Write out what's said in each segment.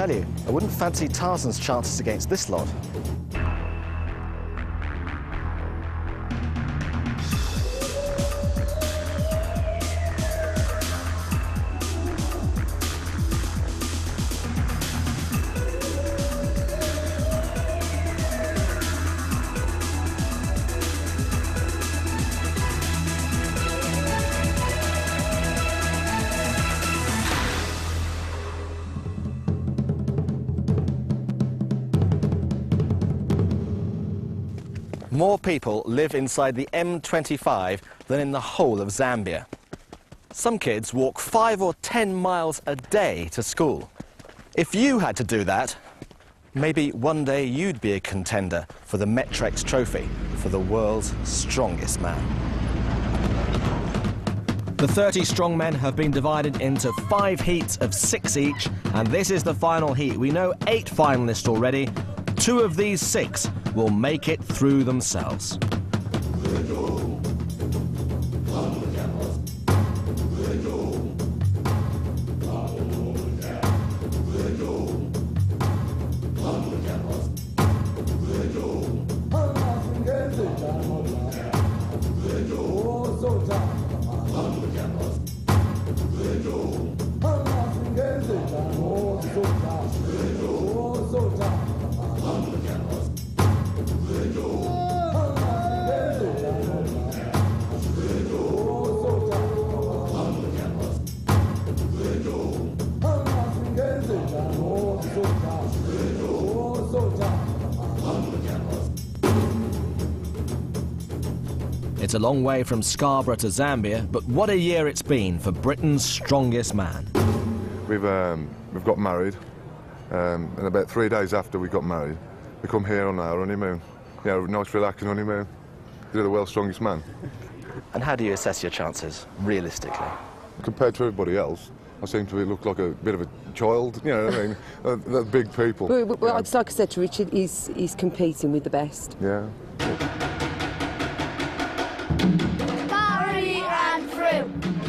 tell you, I wouldn't fancy Tarzan's chances against this lot. More people live inside the M25 than in the whole of Zambia. Some kids walk 5 or 10 miles a day to school. If you had to do that, maybe one day you'd be a contender for the Metrex trophy for the world's strongest man. The 30 strongmen have been divided into 5 heats of 6 each, and this is the final heat. We know 8 finalists already. 2 of these 6 will make it through themselves. It's a long way from Scarborough to Zambia, but what a year it's been for Britain's strongest man. We've got married, and about 3 days after we got married, we come here on our honeymoon. Yeah, nice relaxing honeymoon. You're the world's strongest man. And how do you assess your chances, realistically? Compared to everybody else, I seem to look like a bit of a child, you know what I mean? They're big people. Well, yeah. like I said to Richard, he's competing with the best. Yeah.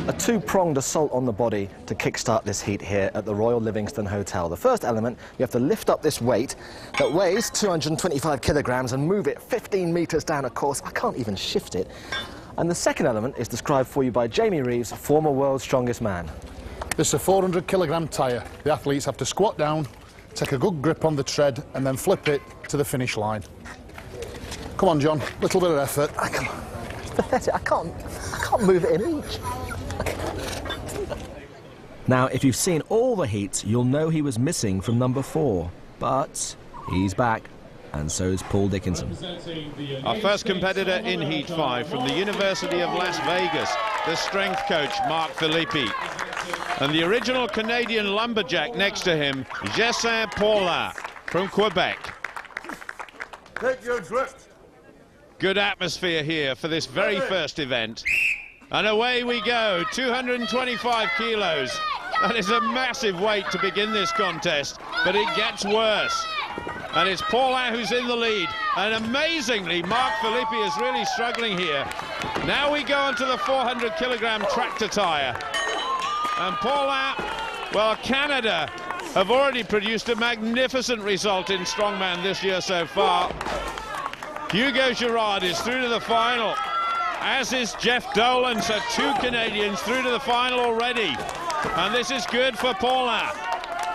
A 2-pronged assault on the body to kickstart this heat here at the Royal Livingston Hotel. The first element, you have to lift up this weight that weighs 225 kilograms and move it 15 metres down a course. I can't even shift it. And the second element is described for you by Jamie Reeves, former world's strongest man. This is a 400 kilogram tyre. The athletes have to squat down, take a good grip on the tread and then flip it to the finish line. Come on, John, little bit of effort. It's pathetic. I can't move it in each. Now, if you've seen all the heats, you'll know he was missing from number 4. But he's back, and so is Paul Dickinson. Our first competitor in Heat 5 from the University of Las Vegas, the strength coach, Mark Philippi. And the original Canadian lumberjack next to him, Jessen Paulin from Quebec. Take your drift. Good atmosphere here for this very first event. And away we go, 225 kilos. That is a massive weight to begin this contest, but it gets worse. And it's Paulin who's in the lead. And amazingly, Mark Philippi is really struggling here. Now we go on to the 400 kilogram tractor tyre. And Paulin, well, Canada have already produced a magnificent result in strongman this year so far. Hugo Girard is through to the final, as is Jeff Dolan, so 2 Canadians through to the final already. And this is good for Paulin.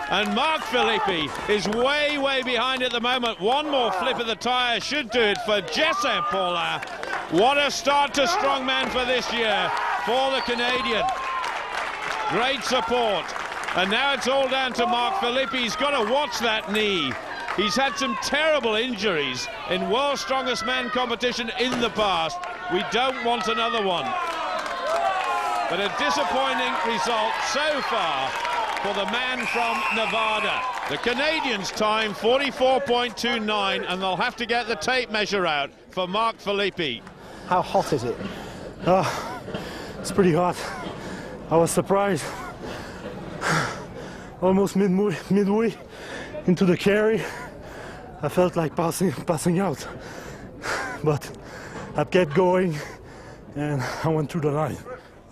And Mark Philippi is way, way behind at the moment. One more flip of the tyre should do it for Jessen Paulin. What a start to strongman for this year for the Canadian. Great support. And now it's all down to Mark Philippi. He's got to watch that knee. He's had some terrible injuries in World's Strongest Man competition in the past. We don't want another one. But a disappointing result so far for the man from Nevada. The Canadians' time 44.29, and they'll have to get the tape measure out for Mark Philippi. How hot is it? It's pretty hot. I was surprised. Almost midway into the carry, I felt like passing out. But I kept going, and I went through the line.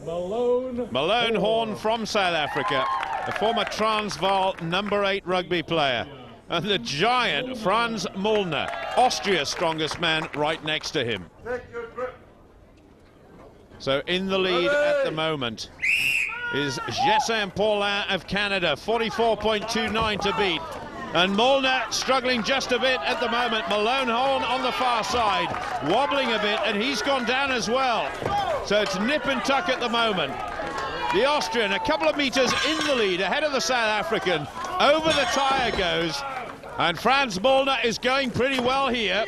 Malone Horn from South Africa. the former Transvaal #8 rugby player, and the giant Franz Müllner, Austria's strongest man, right next to him. So in the lead at the moment is Jessen Paulin of Canada, 44.29 to beat. And Müllner struggling just a bit at the moment. Malone Horn on the far side, wobbling a bit, and he's gone down as well. So it's nip and tuck at the moment. The Austrian a couple of meters in the lead, ahead of the South African. Over the tyre goes, and Franz Müllner is going pretty well here.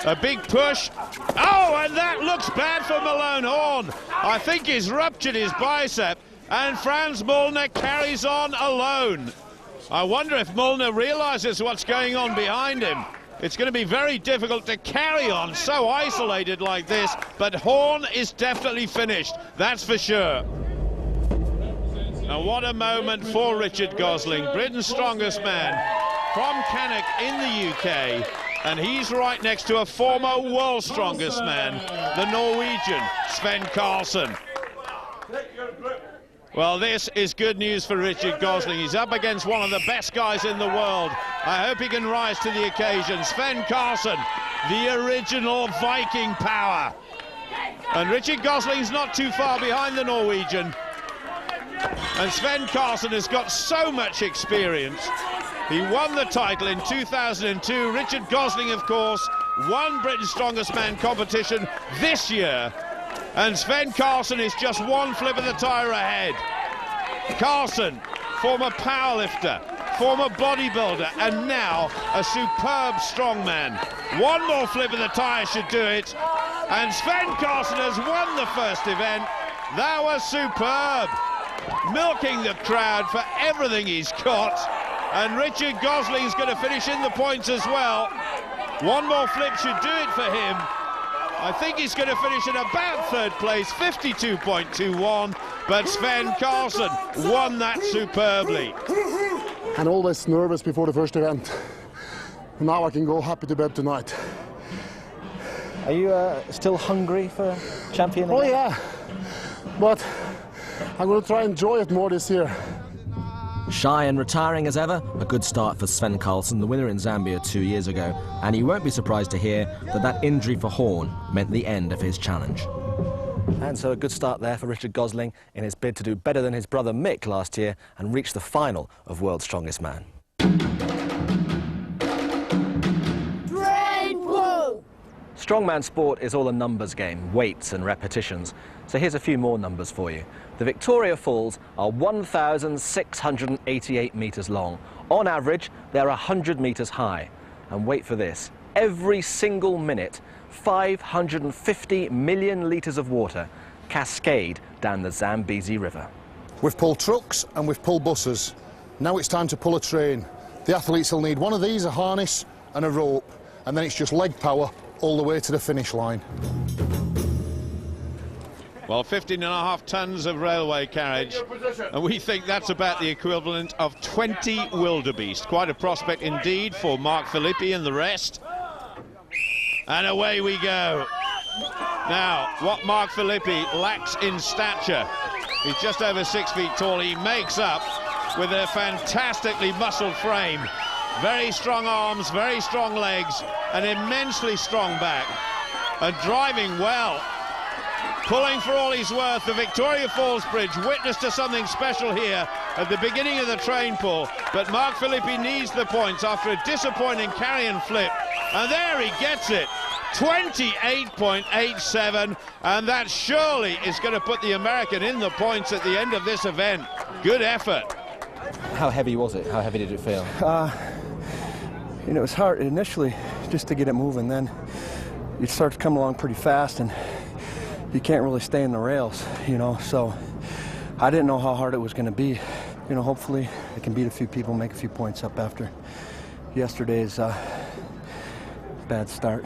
A big push. Oh, and that looks bad for Malone Horn. I think he's ruptured his bicep, and Franz Müllner carries on alone. I wonder if Müllner realizes what's going on behind him. It's going to be very difficult to carry on so isolated like this, but Horn is definitely finished, that's for sure. Now what a moment for Richard Gosling, Britain's strongest man, from Cannock in the UK, and he's right next to a former world's strongest man, the Norwegian Svend Karlsen. Well, this is good news for Richard Gosling. He's up against one of the best guys in the world. I hope he can rise to the occasion. Svend Karlsen, the original Viking power. And Richard Gosling's not too far behind the Norwegian. And Svend Karlsen has got so much experience. He won the title in 2002. Richard Gosling, of course, won Britain's Strongest Man competition this year. And Svend Karlsen is just one flip of the tyre ahead. Karlsen, former powerlifter, former bodybuilder, and now a superb strongman. One more flip of the tyre should do it. And Svend Karlsen has won the first event. That was superb. Milking the crowd for everything he's got. And Richard Gosling's going to finish in the points as well. One more flip should do it for him. I think he's going to finish in about third place, 52.21, but Svend Karlsen won that superbly. And always nervous before the first event. Now I can go happy to bed tonight. Are you still hungry for champion again? Oh yeah, but I'm going to try and enjoy it more this year. Shy and retiring as ever, a good start for Svend Karlsen, the winner in Zambia 2 years ago, and he won't be surprised to hear that injury for Horn meant the end of his challenge. And so a good start there for Richard Gosling in his bid to do better than his brother Mick last year and reach the final of World's Strongest Man. Strongman sport is all a numbers game, weights and repetitions. So here's a few more numbers for you. The Victoria Falls are 1,688 metres long. On average, they're 100 metres high. And wait for this, every single minute, 550 million litres of water cascade down the Zambezi River. We've pulled trucks and we've pulled buses. Now it's time to pull a train. The athletes will need one of these, a harness and a rope, and then it's just leg power all the way to the finish line. Well, 15.5 tons of railway carriage, and we think that's about the equivalent of 20 wildebeest. Quite a prospect indeed for Mark Filippi and the rest. And away we go. Now, what Mark Filippi lacks in stature, he's just over 6 feet tall, he makes up with a fantastically muscled frame. Very strong arms, very strong legs, an immensely strong back, and driving well. Pulling for all he's worth, the Victoria Falls Bridge, witness to something special here at the beginning of the train pull, but Mark Filippi needs the points after a disappointing carry and flip, and there he gets it, 28.87, and that surely is going to put the American in the points at the end of this event. Good effort. How heavy was it? How heavy did it feel? You know, it was hard initially just to get it moving. Then you start to come along pretty fast and you can't really stay in the rails, you know, so I didn't know how hard it was going to be. You know, hopefully I can beat a few people, make a few points up after yesterday's bad start.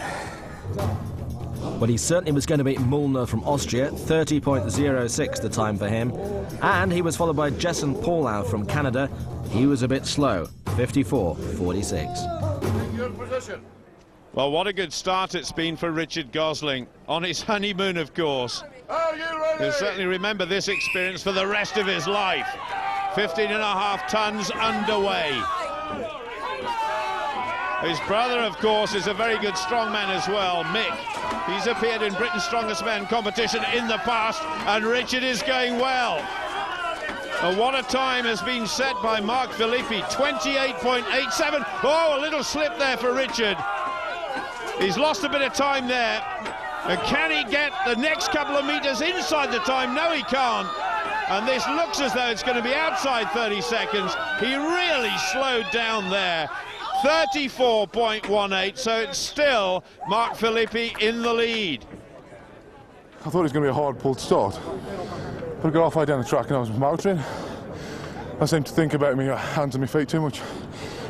Well, he certainly was going to beat Müllner from Austria, 30.06 the time for him. And he was followed by Jessen Paulin from Canada. He was a bit slow, 54.46. Well, what a good start it's been for Richard Gosling on his honeymoon, of course. He'll certainly remember this experience for the rest of his life. 15.5 tons underway. His brother, of course, is a very good strongman as well, Mick. He's appeared in Britain's Strongest Man competition in the past, and Richard is going well. And what a time has been set by Mark Filippi, 28.87. Oh, a little slip there for Richard. He's lost a bit of time there. And can he get the next couple of meters inside the time? No, he can't. And this looks as though it's going to be outside 30 seconds. He really slowed down there. 34.18, so it's still Mark Filippi in the lead. I thought it was going to be a hard pull to start, but I got halfway down the track and I was motoring. I seemed to think about my hands and my feet too much,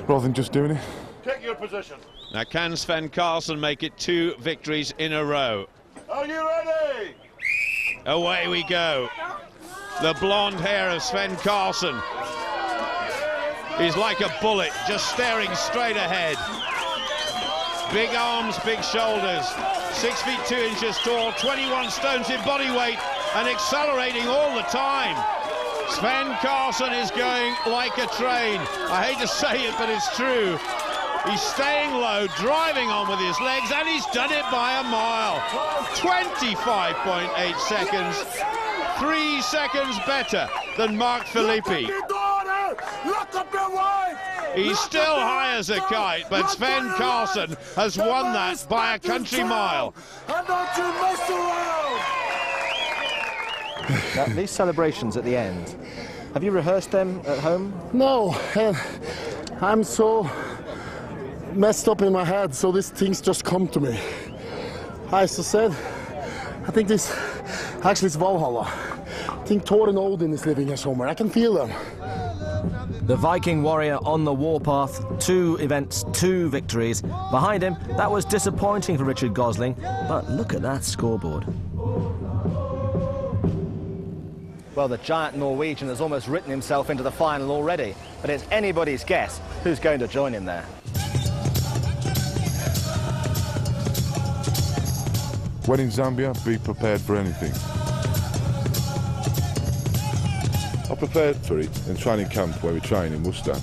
rather than just doing it. Take your position. Now, can Svend Karlsen make it 2 victories in a row? Are you ready? Away we go. The blonde hair of Svend Karlsen. He's like a bullet, just staring straight ahead. Big arms, big shoulders. 6 feet 2 inches tall, 21 stones in body weight, and accelerating all the time. Svend Karlsen is going like a train. I hate to say it, but it's true. He's staying low, driving on with his legs, and he's done it by a mile. 25.8 seconds. 3 seconds better than Mark Filippi. He's still high as a kite, but Svend Karlsen has won that by a country mile. Now, these celebrations at the end, have you rehearsed them at home? No, I'm so messed up in my head, so these things just come to me. As I said, I think this actually is Valhalla. I think Thor and Odin is living here somewhere. I can feel them. The Viking warrior on the warpath, 2 events, 2 victories. Behind him, that was disappointing for Richard Gosling, but look at that scoreboard. Well, the giant Norwegian has almost written himself into the final already, but it's anybody's guess who's going to join him there. When in Zambia, be prepared for anything. I prepared for it in training camp where we train in Worcester,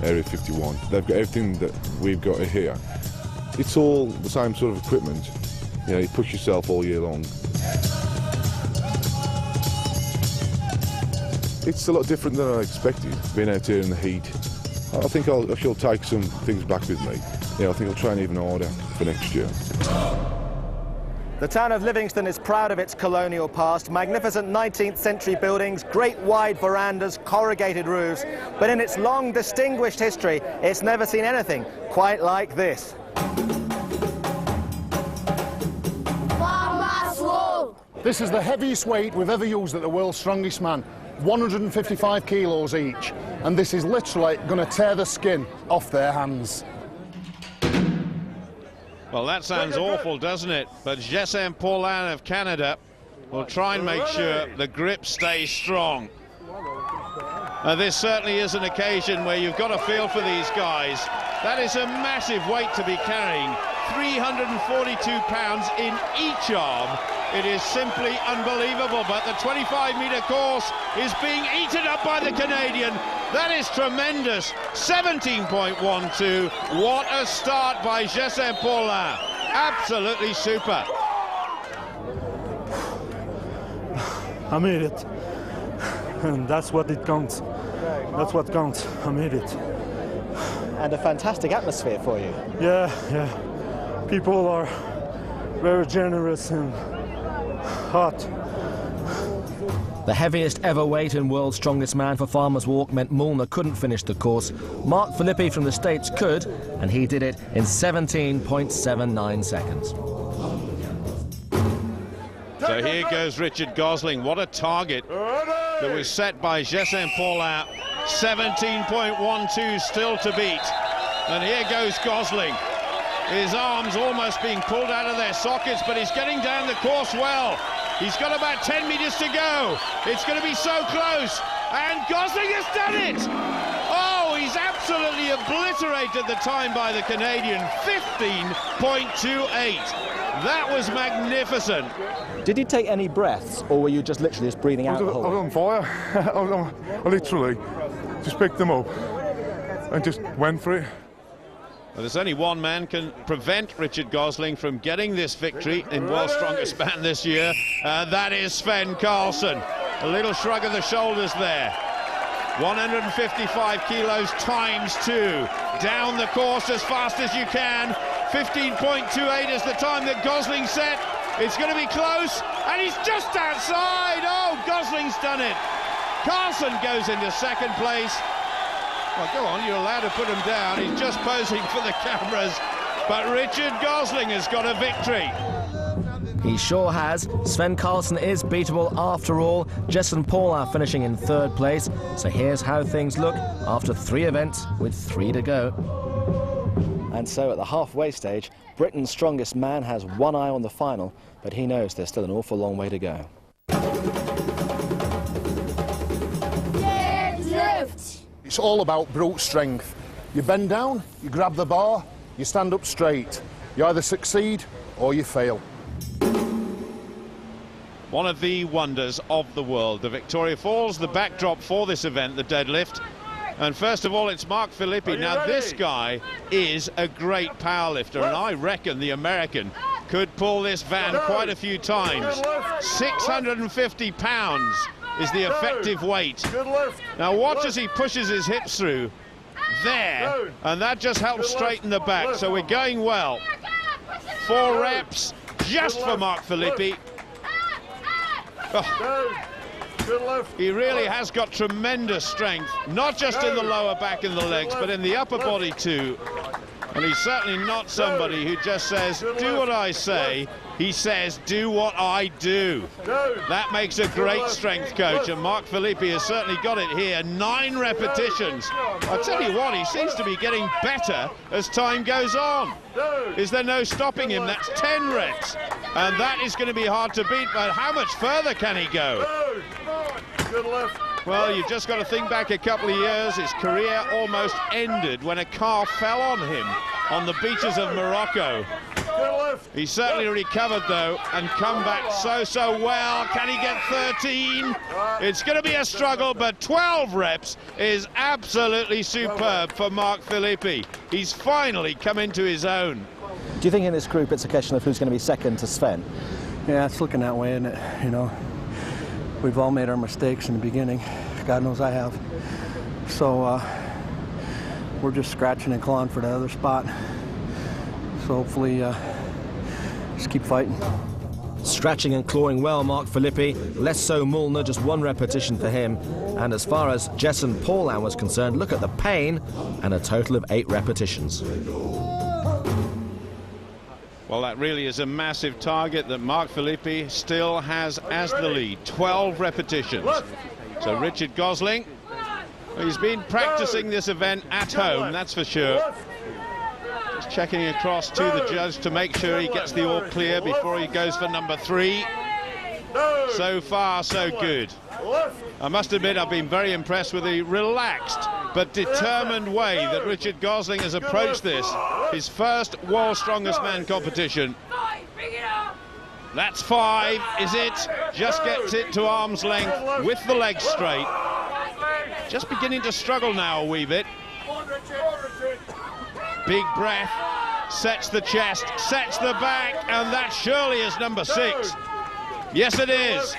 Area 51. They've got everything that we've got here. It's all the same sort of equipment. You know, you push yourself all year long. It's a lot different than I expected, being out here in the heat. I think I shall take some things back with me. Yeah, I think I'll train even harder for next year. The town of Livingston is proud of its colonial past, magnificent 19th century buildings, great wide verandas, corrugated roofs, but in its long distinguished history, it's never seen anything quite like this. This is the heaviest weight we've ever used at the world's strongest man, 155 kilos each, and this is literally going to tear the skin off their hands. Well, that sounds awful, doesn't it? But Jessen Paulin of Canada will try and make sure the grip stays strong. This certainly is an occasion where you've got to feel for these guys. That is a massive weight to be carrying, 342 pounds in each arm. It is simply unbelievable, but the 25-metre course is being eaten up by the Canadian. That is tremendous, 17.12. What a start by Jessen Paulin. Absolutely super. I made it, and that's what it counts. That's what counts. I made it. And a fantastic atmosphere for you. Yeah. People are very generous and hot. The heaviest ever weight and world's strongest man for Farmers Walk meant Mulner couldn't finish the course. Mark Filippi from the States could, and he did it in 17.79 seconds. So here goes Richard Gosling. What a target that was set by Jessen Paulin. 17.12 still to beat. And here goes Gosling. His arms almost being pulled out of their sockets, but he's getting down the course well. He's got about 10 meters to go. It's going to be so close. And Gosling has done it. Oh, he's absolutely obliterated the time by the Canadian. 15.28. That was magnificent. Did you take any breaths, or were you just literally just breathing out the whole I was on fire. I literally, just picked them up and just went for it. Well, there's only one man can prevent Richard Gosling from getting this victory in World's Strongest Man this year, and that is Svend Karlsen. A little shrug of the shoulders there. 155 kilos times 2. Down the course as fast as you can. 15.28 is the time that Gosling set. It's going to be close, and he's just outside. Oh, Gosling's done it. Karlsen goes into second place. Well, go on, you're allowed to put him down. He's just posing for the cameras. But Richard Gosling has got a victory. He sure has. Svend Karlsen is beatable after all. Jessen Paulin finishing in 3rd place. So here's how things look after 3 events with 3 to go. And so at the halfway stage, Britain's strongest man has one eye on the final, but he knows there's still an awful long way to go. It's all about brute strength. You bend down, you grab the bar, you stand up straight. You either succeed or you fail. One of the wonders of the world, the Victoria Falls, the backdrop for this event, the deadlift. And first of all, it's Mark Filippi. Now, this guy is a great powerlifter, and I reckon the American could pull this van quite a few times. 650 pounds is the effective weight. Now watch as he pushes his hips through there, and that just helps straighten the back. So we're going well. 4 reps just for Mark Filippi. Oh. He really has got tremendous strength, not just in the lower back and the legs, but in the upper body too. And he's certainly not somebody who just says, do what I say. He says, do what I do. That makes a great strength coach, and Mark Filippi has certainly got it here. 9 repetitions. I'll tell you what, he seems to be getting better as time goes on. Is there no stopping him? That's 10 reps. And that is going to be hard to beat, but how much further can he go? Well, you've just got to think back a couple of years. His career almost ended when a car fell on him on the beaches of Morocco. He's certainly recovered, though, and come back so well. Can he get 13? It's going to be a struggle, but 12 reps is absolutely superb for Mark Filippi. He's finally come into his own. Do you think in this group it's a question of who's going to be second to Sven? Yeah, it's looking that way, isn't it? You know, we've all made our mistakes in the beginning. God knows I have. So we're just scratching and clawing for the other spot. So hopefully just keep fighting. Scratching and clawing well, Mark Filippi. Less so Mulner, just 1 repetition for him. And as far as Jessen Paulin was concerned, look at the pain, and a total of 8 repetitions. Well, that really is a massive target that Mark Filippi still has as the lead. 12 repetitions. So Richard Gosling, he's been practicing this event at home, that's for sure. Just checking across to the judge to make sure he gets the all clear before he goes for number 3. So far, so good. I must admit, I've been very impressed with the relaxed but determined way that Richard Gosling has approached this, his first World's Strongest Man competition. That's 5, is it? Just gets it to arm's length with the legs straight. Just beginning to struggle now a wee bit. Big breath, sets the chest, sets the back, and that surely is number 6. Yes, it is.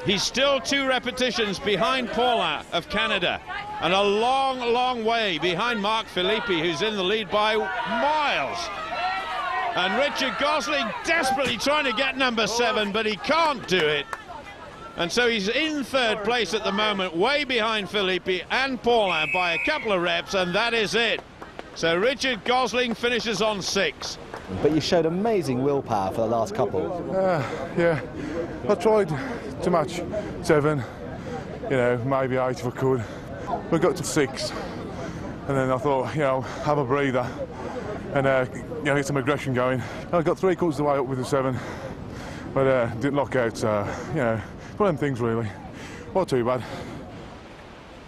He's still 2 repetitions behind Paulin of Canada, and a long way behind Mark Filippi, who's in the lead by miles. And Richard Gosling desperately trying to get number 7, but he can't do it. And so he's in 3rd place at the moment, way behind Filippi and Paulin by a couple of reps, and that is it. So Richard Gosling finishes on 6. But you showed amazing willpower for the last couple. Yeah, I tried to match 7, you know, maybe 8 if I could. We got to 6, and then I thought, you know, have a breather and you know, get some aggression going. I got 3/4 of the way up with the 7, but didn't lock out. You know, one of them things really. Not too bad.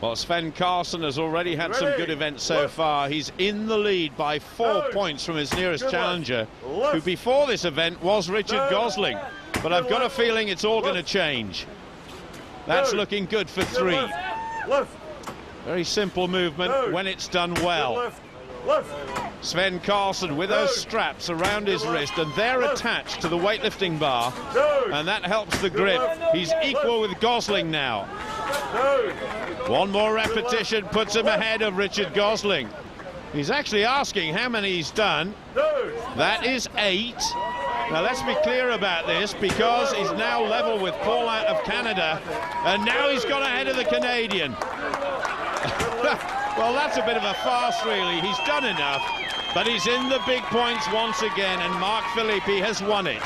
Well, Svend Karlsen has already had some good events so far. He's in the lead by 4 points from his nearest challenger, who before this event was Richard Gosling. But I've got a feeling it's all going to change. That's looking good for 3. Very simple movement when it's done well. Svend Karlsen with those straps around his wrist, and they're attached to the weightlifting bar, and that helps the grip. He's equal with Gosling now. One more repetition puts him ahead of Richard Gosling. He's actually asking how many he's done. That is 8. Now let's be clear about this, because he's now level with Paulin of Canada, and now he's gone ahead of the Canadian. Well, that's a bit of a farce, really. He's done enough, but he's in the big points once again, and Mark Filippi has won it.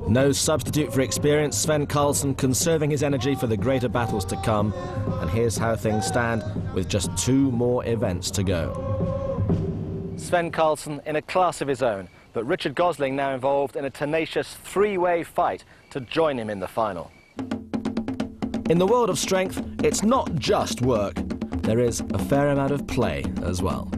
No substitute for experience, Svend Karlsen conserving his energy for the greater battles to come. And here's how things stand with just 2 more events to go. Svend Karlsen in a class of his own, but Richard Gosling now involved in a tenacious 3-way fight to join him in the final. In the world of strength, it's not just work. There is a fair amount of play as well.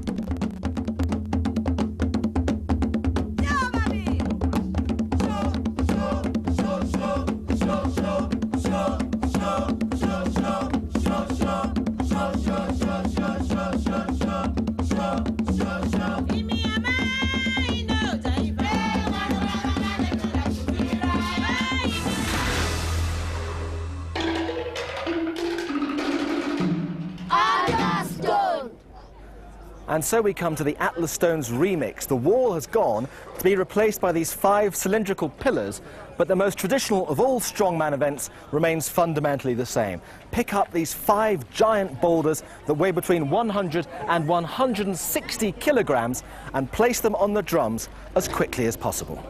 And so we come to the Atlas Stones remix. The wall has gone to be replaced by these 5 cylindrical pillars, but the most traditional of all strongman events remains fundamentally the same. Pick up these 5 giant boulders that weigh between 100 and 160 kilograms and place them on the drums as quickly as possible.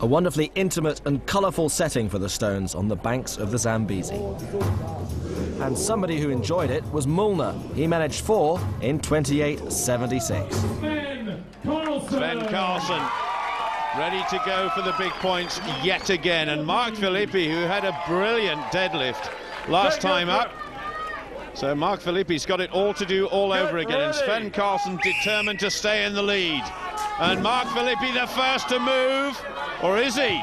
A wonderfully intimate and colourful setting for the Stones on the banks of the Zambezi. And somebody who enjoyed it was Mulner. He managed 4 in 28.76. Svend Karlsen ready to go for the big points yet again. And Mark Filippi, who had a brilliant deadlift last time up. So Mark Filippi's got it all to do all over again. And Svend Karlsen determined to stay in the lead. And Mark Filippi the first to move, or is he?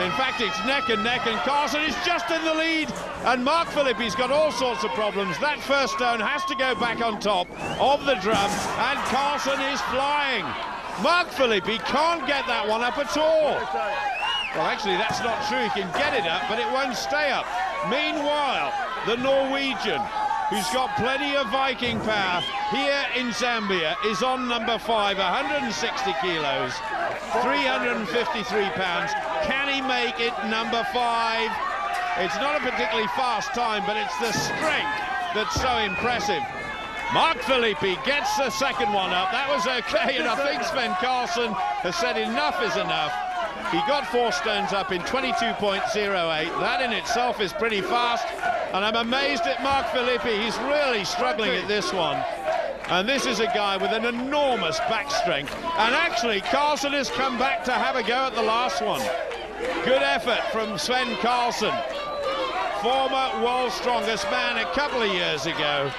In fact, it's neck and neck, and Karlsen is just in the lead. And Mark Filippi's got all sorts of problems. That first stone has to go back on top of the drum, and Karlsen is flying. Mark Filippi can't get that one up at all. Well, actually, that's not true. He can get it up, but it won't stay up. Meanwhile, the Norwegian, who's got plenty of Viking power here in Zambia, is on number 5, 160 kilos, 353 pounds. Can he make it number 5? It's not a particularly fast time, but it's the strength that's so impressive. Mark Filippi gets the second one up. That was okay, and I think Svend Karlsen has said enough is enough. He got 4 stones up in 22.08. That in itself is pretty fast, and I'm amazed at Mark Filippi. He's really struggling at this one. And this is a guy with an enormous back strength. And actually, Karlsen has come back to have a go at the last one. Good effort from Svend Karlsen, former world's strongest man a couple of years ago.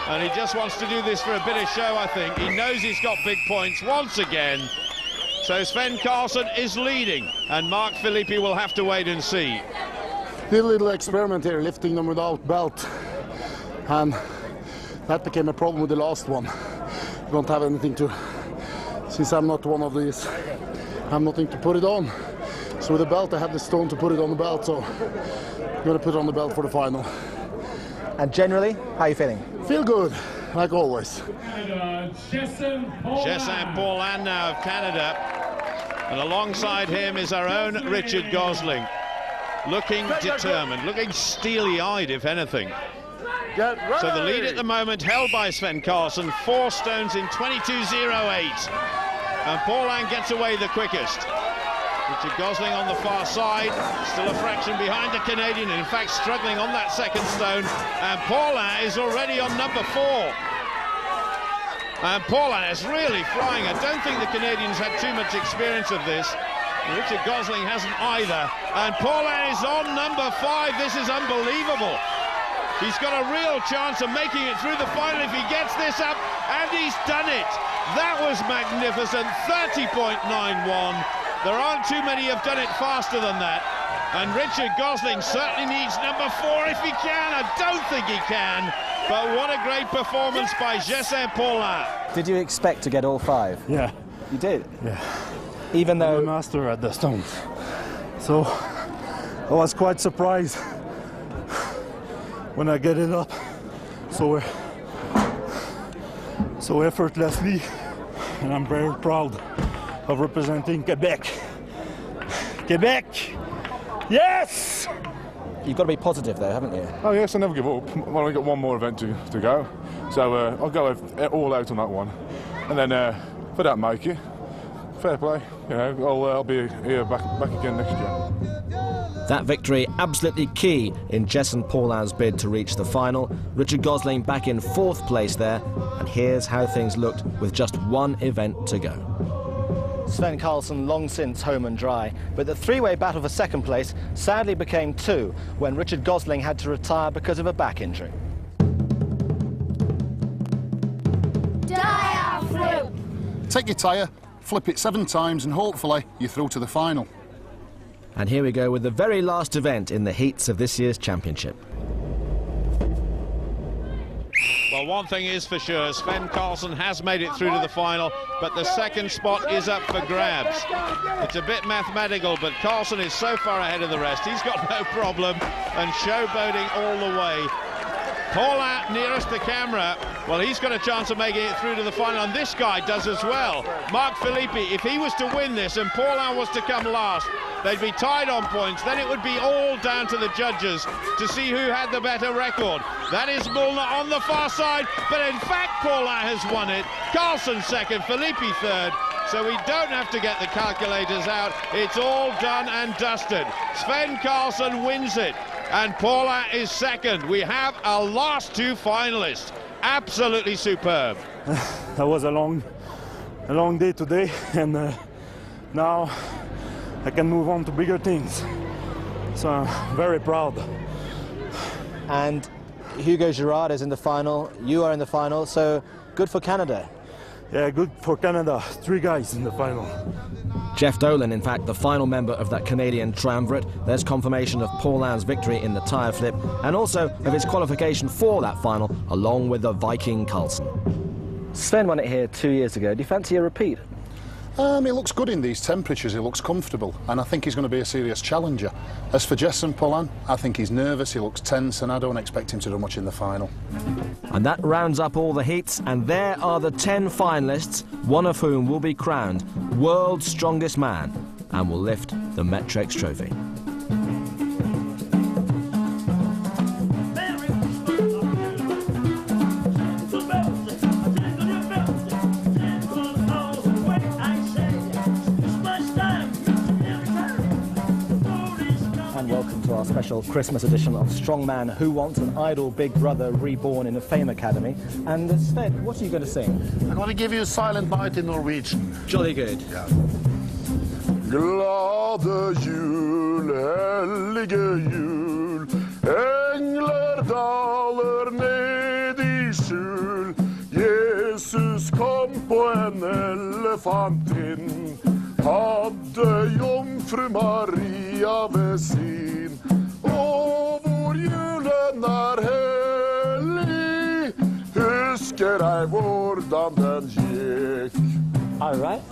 And he just wants to do this for a bit of show, I think. He knows he's got big points once again. So Svend Karlsen is leading, and Mark Filippi will have to wait and see. Did a little experiment here, lifting them without belt. And that became a problem with the last one. I don't have anything to, since I'm not one of these, I have nothing to put it on. So with the belt, I have the stone to put it on the belt, so I'm gonna put it on the belt for the final. And generally, how are you feeling? Feel good, like always. Jessen Paulin now of Canada, and alongside him is our own Richard Gosling, looking determined, looking steely-eyed, if anything. So the lead at the moment held by Svend Karlsen, 4 stones in 22.08, and Paulin gets away the quickest. Richard Gosling on the far side, still a fraction behind the Canadian, and in fact struggling on that second stone, and Paulin is already on number 4. And Paulin is really flying. I don't think the Canadians had too much experience of this. Richard Gosling hasn't either, and Paulin is on number 5. This is unbelievable. He's got a real chance of making it through the final if he gets this up, and he's done it. That was magnificent, 30.91. There aren't too many who have done it faster than that. And Richard Gosling certainly needs number 4 if he can. I don't think he can, but what a great performance by Jessen Paulin. Did you expect to get all 5? Yeah. You did? Yeah. Even though... I'm a master at the stones. So I was quite surprised when I get it up so effortlessly, and I'm very proud of representing Quebec. Quebec! Yes! You've got to be positive though, haven't you? Oh yes, I never give up. I've only got one more event to go, so I'll go all out on that one. And then if I don't make it, fair play. You know, I'll be here back again next year. That victory absolutely key in Jessen Paulin's bid to reach the final. Richard Gosling back in 4th place there, and here's how things looked with just one event to go. Svend Karlsen long since home and dry, but the 3-way battle for 2nd place sadly became 2 when Richard Gosling had to retire because of a back injury. Tyre flip! Take your tyre, flip it 7 times and hopefully you're through to the final. And here we go with the very last event in the heats of this year's championship. Well, one thing is for sure, Svend Karlsen has made it through to the final, but the 2nd spot is up for grabs. It's a bit mathematical, but Karlsen is so far ahead of the rest, he's got no problem, and showboating all the way. Paulin nearest the camera, well, he's got a chance of making it through to the final, and this guy does as well. Mark Filippi, if he was to win this and Paulin was to come last, they'd be tied on points. Then it would be all down to the judges to see who had the better record. That is Mulner on the far side, but in fact Paulin has won it. Karlsen 2nd, Filippi 3rd. So we don't have to get the calculators out. It's all done and dusted. Svend Karlsen wins it, and Paulin is 2nd. We have our last 2 finalists. Absolutely superb. That was a long day today, and now I can move on to bigger things. So I'm very proud. And Hugo Girard is in the final, you are in the final, so good for Canada. Yeah, good for Canada. 3 guys in the final. Jeff Dolan, in fact, the final member of that Canadian triumvirate. There's confirmation of Paulin's victory in the tyre flip and also of his qualification for that final, along with the Viking Karlsen. Sven won it here 2 years ago. Do you fancy a repeat? He looks good in these temperatures, he looks comfortable, and I think he's going to be a serious challenger. As for Jessen Paulin, I think he's nervous, he looks tense, and I don't expect him to do much in the final. And that rounds up all the heats, and there are the 10 finalists, one of whom will be crowned World's Strongest Man and will lift the Metrex Trophy. Our special Christmas edition of Strongman Who Wants an Idol Big Brother Reborn in a Fame Academy. And Sven, what are you going to sing? I'm going to give you a silent bite in Norwegian. Jolly good. Yeah. Glade jul, hellige jul, engler daler ned I skjul. Jesus kom på en elefantinn, hadde jomfru Maria ved sin. Og hvor julen hellig, husker jeg hvordan den gikk. All right.